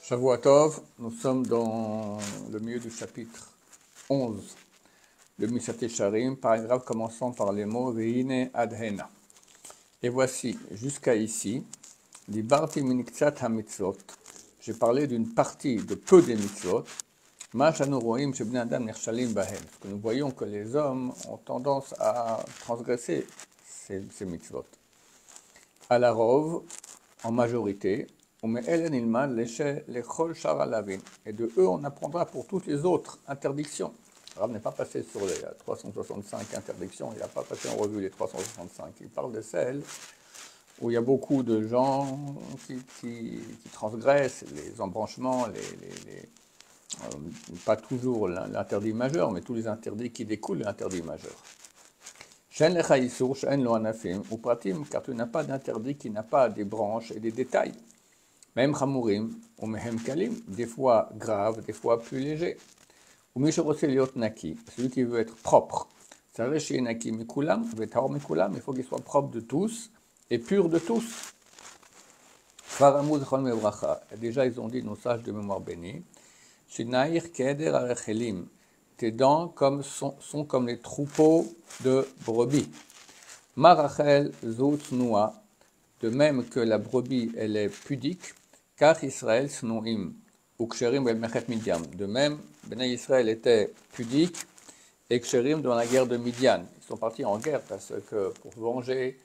Shavua Tov, nous sommes dans le milieu du chapitre 11 de Mishat Yesharim, paragraphe commençant par les mots Veine Adhena. Et voici, jusqu'à ici, Dibarti Miniktsat HaMitzvot. J'ai parlé d'une partie de peu des mitzvot. Ma shanu roim shebnei adam nechshalim bahem. Parce que nous voyons que les hommes ont tendance à transgresser ces mitzvot. À la rove, en majorité, et de eux, on apprendra pour toutes les autres interdictions. Le Rav n'est pas passé sur les 365 interdictions, il n'a pas passé en revue les 365. Il parle de celles où il y a beaucoup de gens qui transgressent les embranchements, pas toujours l'interdit majeur, mais tous les interdits qui découlent de l'interdit majeur. Ou pratim, car tu n'as pas d'interdit qui n'a pas des branches et des détails. Même chamourim ou mehem kalim, des fois graves, des fois plus légers. Ou mishoroseliot naki, celui qui veut être propre. Sareshi naki mikulam, vetar mikulam, il faut qu'il soit propre de tous et pur de tous. Faramuz chol mebracha, déjà ils ont dit nos sages de mémoire bénie. Shinair keder arechelim, tes dents sont comme les troupeaux de brebis. Marachel zoutnoua, de même que la brebis elle est pudique. Car Israël snouim ou ksherim bel mechet Midian. De même, Bnei Israël était pudique et ksherim dans la guerre de Midian. Ils sont partis en guerre parce que pour venger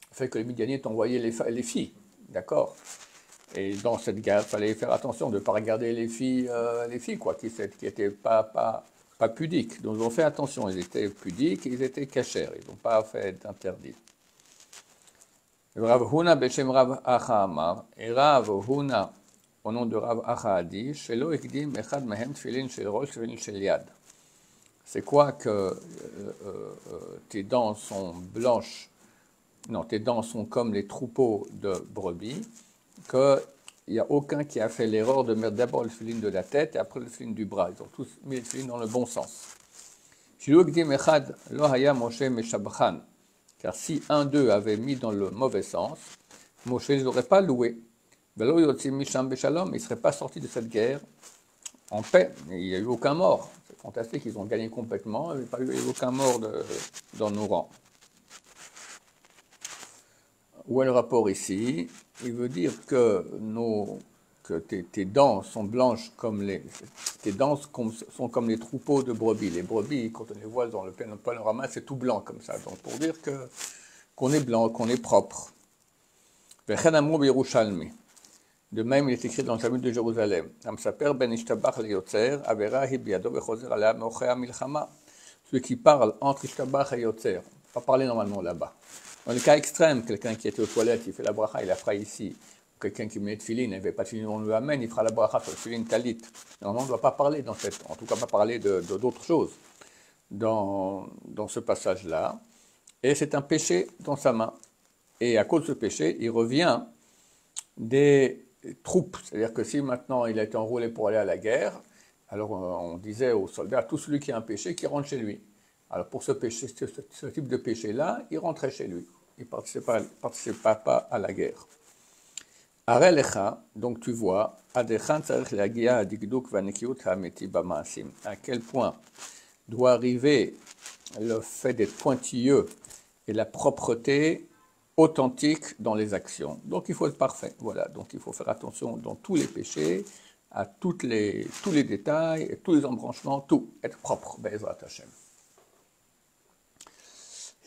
le fait que les Midianites envoyaient les filles, d'accord. Et dans cette guerre, il fallait faire attention de ne pas regarder les filles quoi, qui n'étaient pas pudiques. Donc ils ont fait attention, ils étaient pudiques, ils étaient cachers, ils n'ont pas fait d'interdit. Rav Huna Beshem Rav Acha Amar, et Rav Huna, au nom de Rav Acha a dit, Shelo Ekdim Echad Mehem Tfilin Shel Rosh Tfilin Shel Yad. C'est quoi que tes dents sont blanches, non, tes dents sont comme les troupeaux de brebis, qu'il n'y a aucun qui a fait l'erreur de mettre d'abord le tfilin de la tête et après le tfilin du bras. Ils ont tous mis le tfilin dans le bon sens. Shelo Ekdim Echad Lo Haya Moshe Meshabchan. Car si un d'eux avait mis dans le mauvais sens, Moshe ne les aurait pas loués. Il ne serait pas sorti de cette guerre en paix. Il n'y a eu aucun mort. C'est fantastique, ils ont gagné complètement. Il n'y a pas eu aucun mort dans nos rangs. Où est le rapport ici? Il veut dire que tes dents sont blanches comme tes dents sont comme les troupeaux de brebis. Les brebis, quand on les voit dans le panorama, c'est tout blanc comme ça. Donc pour dire qu'on est blanc, qu'on est propre. De même, il est écrit dans le Talmud de Jérusalem. Celui qui parle entre Ishtabach et Yotzer. Pas parler normalement là-bas. Dans le cas extrême, quelqu'un qui était aux toilettes, il fait la bracha, il la fera ici. Quelqu'un qui met de filine, il n'avait pas de filine, on lui amène, il fera la bracha sur le filine talit. Normalement, on ne doit pas parler en tout cas pas parler d'autres choses dans ce passage-là. Et c'est un péché dans sa main. Et à cause de ce péché, il revient des troupes. C'est-à-dire que si maintenant il a été enrôlé pour aller à la guerre, alors on disait aux soldats, tout celui qui a un péché, qui rentre chez lui. Alors pour ce type de péché-là, il rentrait chez lui. Il ne participait pas à la guerre. Arelecha, donc tu vois, à quel point doit arriver le fait d'être pointilleux et la propreté authentique dans les actions. Donc il faut être parfait, voilà. Donc il faut faire attention dans tous les péchés, à tous les détails, et tous les embranchements, tout, être propre, Be'ezrat Hashem.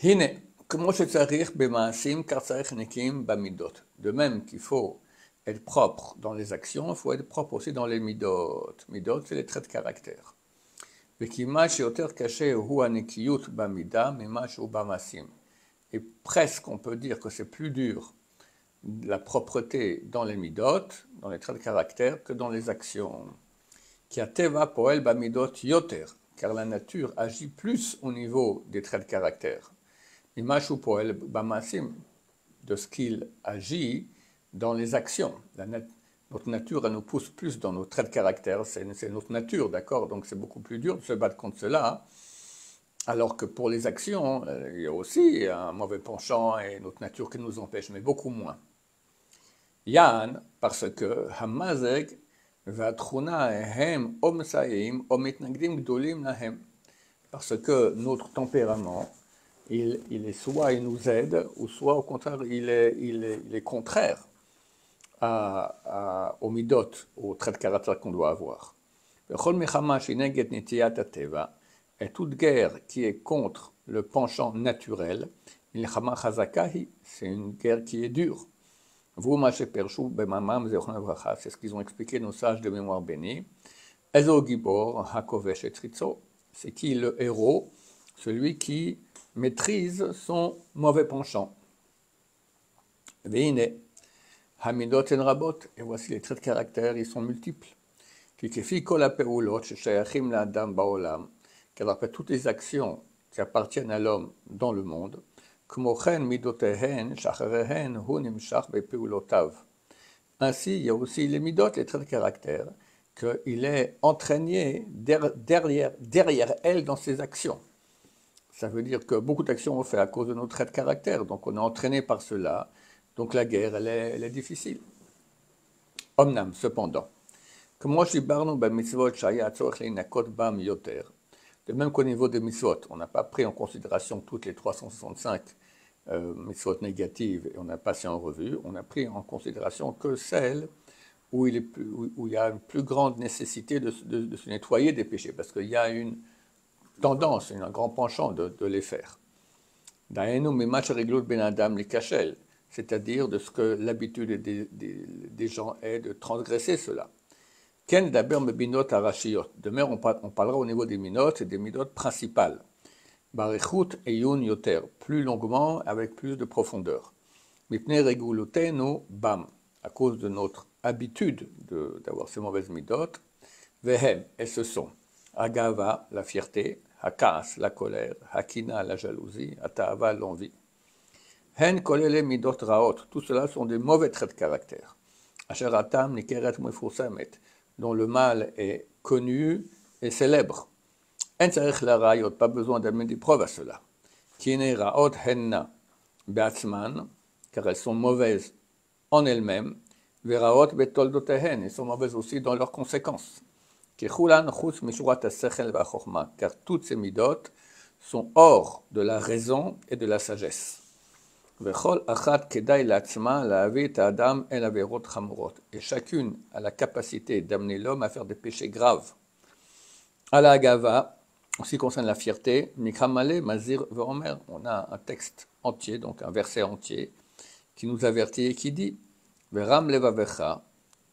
Hine, de même qu'il faut être propre dans les actions, il faut être propre aussi dans les midot. Midot, c'est les traits de caractère. Et presque on peut dire que c'est plus dur la propreté dans les midot, dans les traits de caractère, que dans les actions. Car la nature agit plus au niveau des traits de caractère. De ce qu'il agit dans les actions. Notre nature, elle nous pousse plus dans nos traits de caractère, c'est notre nature, d'accord? Donc c'est beaucoup plus dur de se battre contre cela, alors que pour les actions, il y a aussi un mauvais penchant et notre nature qui nous empêche, mais beaucoup moins. Yann, parce que Hamazeg והתכונה הם או מסייעים או מתנגדים גדולים להם. Parce que notre tempérament, soit il nous aide, ou soit au contraire il est contraire aux midot, aux traits de caractère qu'on doit avoir. Et toute guerre qui est contre le penchant naturel, c'est une guerre qui est dure. C'est ce qu'ils ont expliqué nos sages de mémoire bénie. C'est qui le héros? Celui qui maîtrise son mauvais penchant. Et voici les traits de caractère, ils sont multiples. Car après toutes les actions qui appartiennent à l'homme dans le monde, ainsi, il y a aussi les midot, les traits de caractère, qu'il est entraîné derrière elle dans ses actions. Ça veut dire que beaucoup d'actions on fait à cause de nos traits de caractère, donc on est entraîné par cela, donc la guerre, elle est difficile. Omnam, cependant, de même qu'au niveau des mitzvot, on n'a pas pris en considération toutes les 365 mitzvot négatives et on n'a pas passé en revue, on a pris en considération que celles où il y a une plus grande nécessité de se nettoyer des péchés, parce qu'il y a une tendance, un grand penchant de les faire. C'est-à-dire de ce que l'habitude des gens est de transgresser cela. De même, on parlera au niveau des minot et des minot principales. Barichut et yun yoter, plus longuement, avec plus de profondeur. Mipnei regulotenu bam, à cause de notre habitude d'avoir ces mauvaises midot, vehem, et ce sont agava, la fierté, hakas, la colère, hakina, la jalousie, atahava, l'envie. Hen kolele midot raot, tout cela sont des mauvais traits de caractère. Asher atam nikeret mefursamet, dont le mal est connu et célèbre. En tzarich la rayot, pas besoin d'amener des preuves à cela. Kine raot henna beatzman, car elles sont mauvaises en elles-mêmes, veraot betoldotehen, elles sont mauvaises aussi dans leurs conséquences. Car toutes ces midot sont hors de la raison et de la sagesse. Et chacune a la capacité d'amener l'homme à faire des péchés graves. À la Agava, en ce qui concerne la fierté, on a un texte entier, donc un verset entier, qui nous avertit et qui dit Veram levavecha,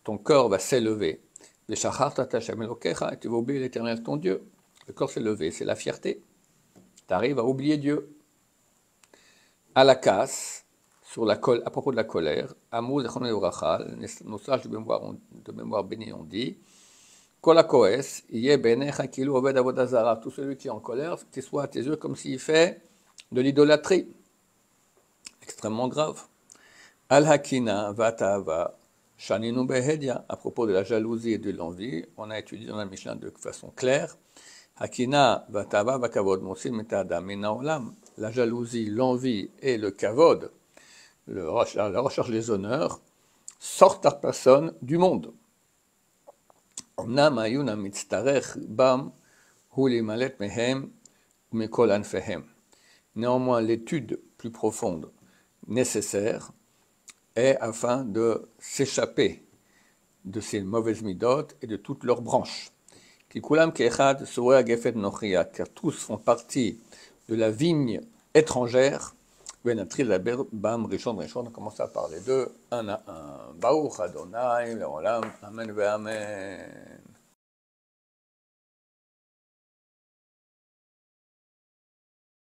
ton corps va s'élever, et tu vas oublier l'Éternel ton Dieu. Le corps s'est levé, c'est la fierté. Tu arrives à oublier Dieu. À la casse, à propos de la colère, nos sages de mémoire bénie ont dit tout celui qui est en colère, qu'il soit à tes yeux comme s'il fait de l'idolâtrie. Extrêmement grave. Al-Hakina Vatava Shaninu Behedia, à propos de la jalousie et de l'envie, on a étudié dans la Mishnah de façon claire. Hakina Vatava Vakavod Mosim Metadam Minaolam. La jalousie, l'envie et le kavod, la recherche des honneurs, sortent par personne du monde. Néanmoins, l'étude plus profonde nécessaire est afin de s'échapper de ces mauvaises midot et de toutes leurs branches. Car tous font partie de la vigne étrangère. On commence à parler d'eux, un à un. Baruch Adonai, Leolam, Amen ve Amen.